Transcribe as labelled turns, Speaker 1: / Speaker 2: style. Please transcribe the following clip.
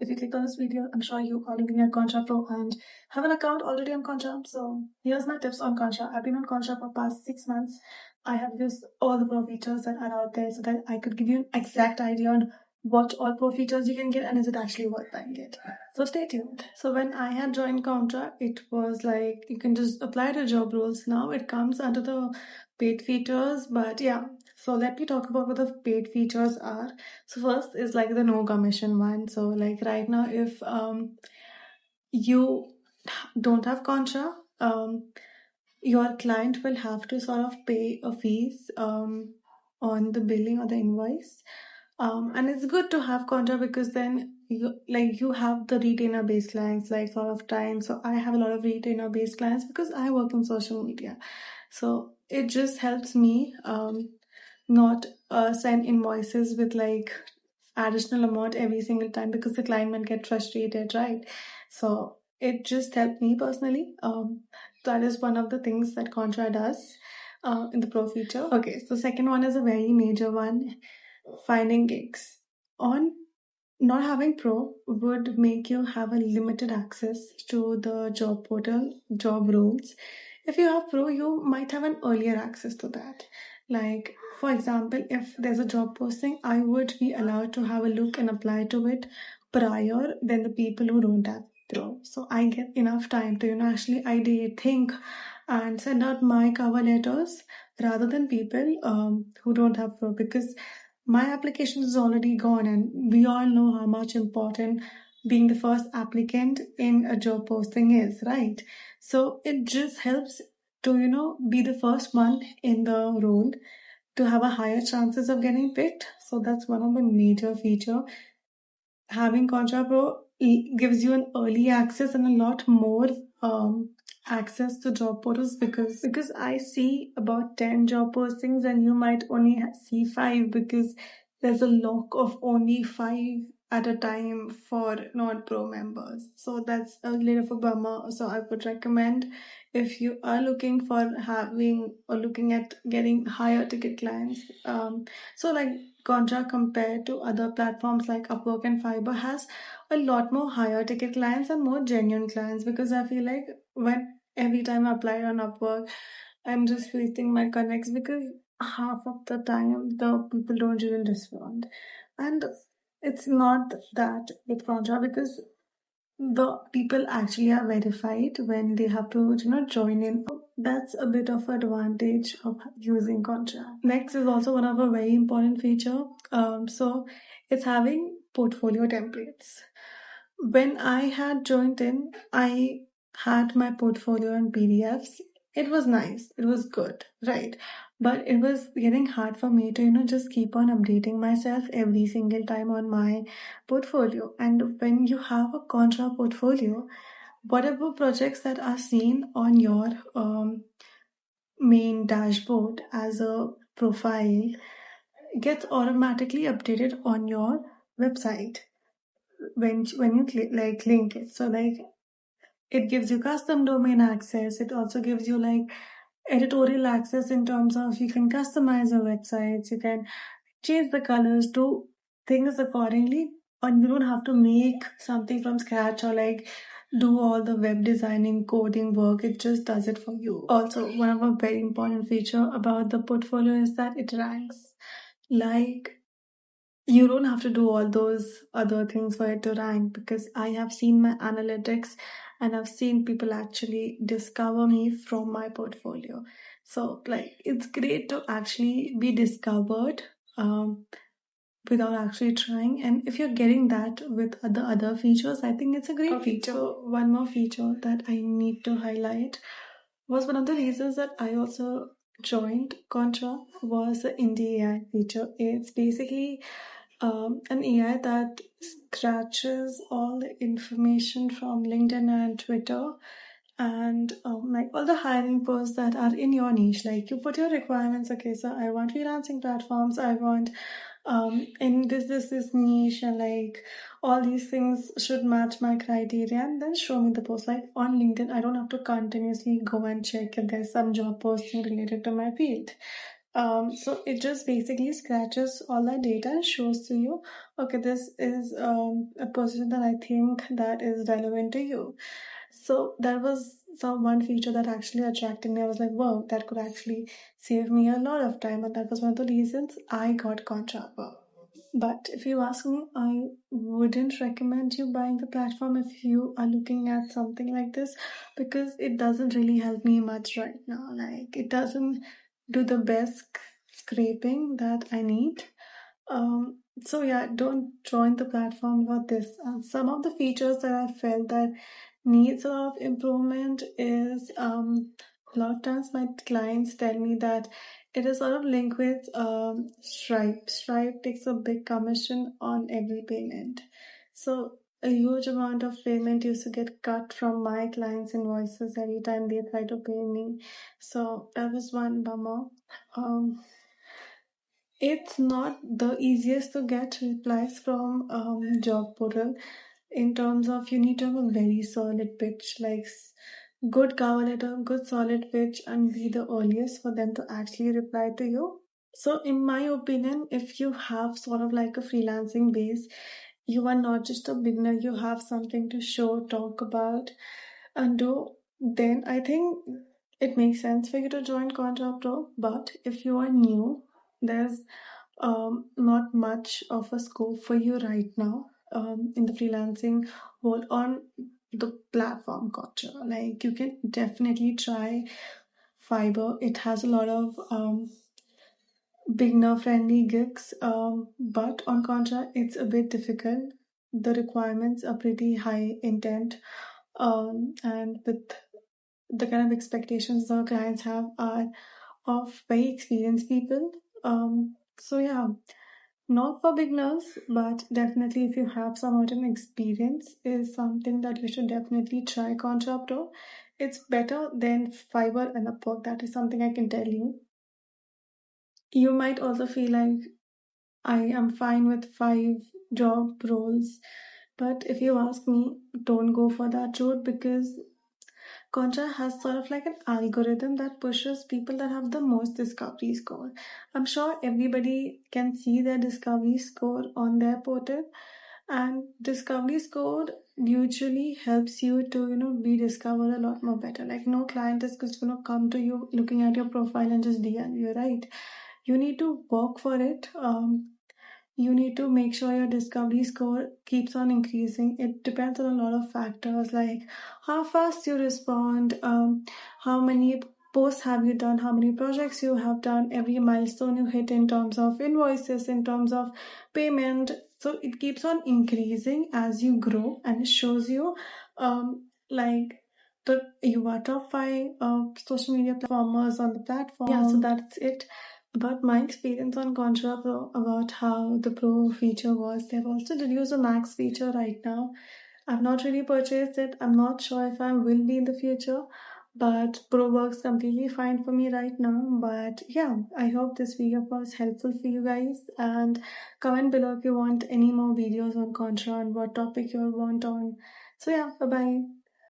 Speaker 1: if you clicked on this video, I'm sure you are looking at Contra Pro and have an account already on Contra. So here's my tips on Contra. I've been on Contra for past 6 months. I have used all the pro features that are out there so that I could give you an exact idea on what all pro features you can get and is it actually worth buying it. So stay tuned. So when I had joined Contra, it was like you can just apply to job roles. Now it comes under the paid features, but yeah. So let me talk about what the paid features are. So first is like the no commission one. So like right now, if you don't have Contra, your client will have to sort of pay a fees on the billing or the invoice. And it's good to have Contra because then you have the retainer based clients like sort of time. So I have a lot of retainer based clients because I work in social media. So it just helps me not send invoices with like additional amount every single time because the client might get frustrated, right? So it just helped me personally. That is one of the things that Contra does in the pro feature. Okay, so second one is a very major one, finding gigs. On not having pro would make you have a limited access to the job portal, job roles. If you have pro, you might have an earlier access to that. Like, for example, if there's a job posting, I would be allowed to have a look and apply to it prior than the people who don't have pro. So I get enough time to, actually ideate, think, and send out my cover letters rather than people who don't have pro because my application is already gone and we all know how much important being the first applicant in a job posting is, right? So it just helps to be the first one in the role to have a higher chances of getting picked. So that's one of the major feature. Having Contra Pro gives you an early access and a lot more access to job portals because I see about 10 job postings and you might only see 5 because there's a lock of only 5 at a time for non-pro members. So that's a little of a bummer. So I would recommend if you are looking for having or looking at getting higher ticket clients. So like Contra compared to other platforms like Upwork and Fiverr has a lot more higher ticket clients and more genuine clients because I feel like when every time I apply on Upwork, I'm just wasting my connects because half of the time the people don't even respond. And it's not that with Contra because the people actually are verified when they have to join in. That's a bit of advantage of using Contra. Next is also one of a very important feature. So it's having portfolio templates. When I had joined in, I had my portfolio in PDFs. It was nice. It was good, right? But it was getting hard for me to just keep on updating myself every single time on my portfolio. And when you have a Contra portfolio, whatever projects that are seen on your main dashboard as a profile gets automatically updated on your website when you link it. So like it gives you custom domain access. It also gives you like editorial access in terms of you can customize your websites, you can change the colors, do things accordingly, and you don't have to make something from scratch or like do all the web designing coding work. It just does it for you. Also, one of a very important feature about the portfolio is that it ranks. Like you don't have to do all those other things for it to rank because I have seen my analytics and I've seen people actually discover me from my portfolio. So like it's great to actually be discovered without actually trying. And if you're getting that with the other features, I think it's a great feature. So one more feature that I need to highlight was one of the reasons that I also joined Contra was the Indie AI feature. It's basically an AI that scratches all the information from LinkedIn and Twitter and like all the hiring posts that are in your niche. Like you put your requirements, okay, so I want freelancing platforms, I want in this niche, and like all these things should match my criteria, and then show me the post. Like on LinkedIn, I don't have to continuously go and check if there's some job posting related to my field. So it just basically scratches all that data and shows to you, okay, this is a position that I think that is relevant to you. So that was some one feature that actually attracted me. I was like, wow, that could actually save me a lot of time, and that was one of the reasons I got Contra Pro. But if you ask me, I wouldn't recommend you buying the platform if you are looking at something like this, because it doesn't really help me much right now. Like, it doesn't do the best scraping that I need. So yeah, don't join the platform for this. Some of the features that I felt that needs a lot of improvement is a lot of times my clients tell me that it is sort of linked with Stripe. Stripe takes a big commission on every payment. So a huge amount of payment used to get cut from my clients' invoices every time they try to pay me. So that was one bummer. Um, it's not the easiest to get replies from job portal in terms of you need to have a very solid pitch, like good cover letter, good solid pitch, and be the earliest for them to actually reply to you. So, in my opinion, if you have sort of like a freelancing base, you are not just a beginner, you have something to show, talk about, and do, then I think it makes sense for you to join Contra Pro. But if you are new, there's not much of a scope for you right now in the freelancing world on the platform Contra. Like, you can definitely try Fiverr. It has a lot of beginner friendly gigs, but on Contra, it's a bit difficult. The requirements are pretty high intent, and with the kind of expectations the clients have are of very experienced people. So yeah, not for beginners, but definitely if you have some certain experience, is something that you should definitely try Contra Pro. It's better than Fiverr and Upwork. That is something I can tell you. You might also feel like I am fine with 5 job roles, but if you ask me, don't go for that route, because Contra has sort of like an algorithm that pushes people that have the most discovery score. I'm sure everybody can see their discovery score on their portal, and discovery score usually helps you to be discovered a lot more better. Like, no client is just gonna come to you looking at your profile and just DM you, right? You need to work for it. You need to make sure your discovery score keeps on increasing. It depends on a lot of factors, like how fast you respond, how many posts have you done, how many projects you have done, every milestone you hit in terms of invoices, in terms of payment. So it keeps on increasing as you grow, and it shows you like that you are top 5 social media performers on the platform. Yeah, so that's it. But my experience on Contra Pro about how the Pro feature was, they've also introduced a Max feature right now. I've not really purchased it. I'm not sure if I will be in the future, but Pro works completely fine for me right now. But yeah, I hope this video was helpful for you guys. And comment below if you want any more videos on Contra and what topic you want on. So yeah, bye bye.